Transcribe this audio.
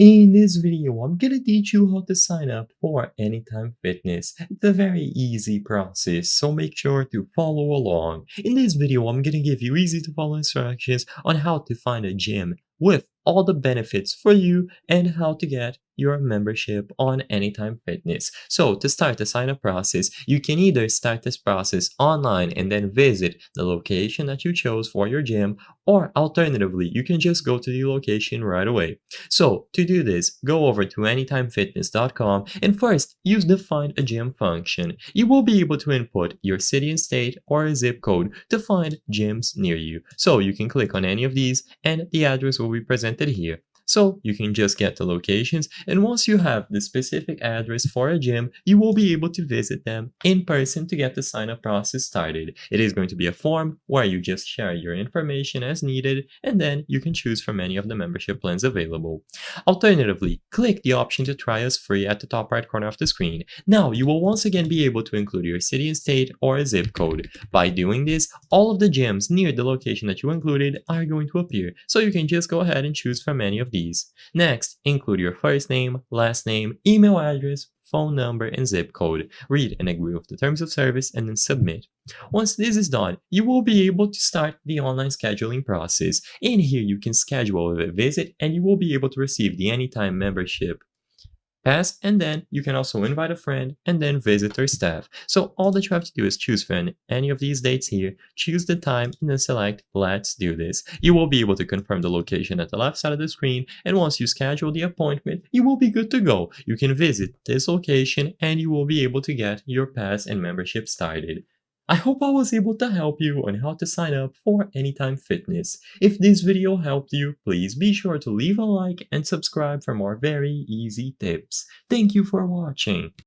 In this video, I'm gonna teach you how to sign up for Anytime Fitness. It's a very easy process, so make sure to follow along. In this video, I'm gonna give you easy to follow instructions on how to find a gym with all the benefits for you and how to get your membership on Anytime Fitness. So to start the sign up process, you can either start this process online and then visit the location that you chose for your gym, or alternatively, you can just go to the location right away. So to do this, go over to anytimefitness.com and first use the find a gym function. You will be able to input your city and state or a zip code to find gyms near you. So you can click on any of these and the address will be presented here. So you can just get the locations, and once you have the specific address for a gym, you will be able to visit them in person to get the sign up process started. It is going to be a form where you just share your information as needed, and then you can choose from any of the membership plans available. Alternatively, click the option to try us free at the top right corner of the screen. Now you will once again be able to include your city and state or a zip code. By doing this, all of the gyms near the location that you included are going to appear, so you can just go ahead and choose from any of these. Next, include your first name, last name, email address, phone number, and zip code. Read and agree with the terms of service and then submit. Once this is done, you will be able to start the online scheduling process. In here, you can schedule a visit and you will be able to receive the Anytime membership pass, and then you can also invite a friend and then visit our staff. So all that you have to do is choose from any of these dates here, choose the time, and then select let's do this. You will be able to confirm the location at the left side of the screen, and once you schedule the appointment, you will be good to go. You can visit this location and you will be able to get your pass and membership started. I hope I was able to help you on how to sign up for Anytime Fitness. If this video helped you, please be sure to leave a like and subscribe for more very easy tips. Thank you for watching.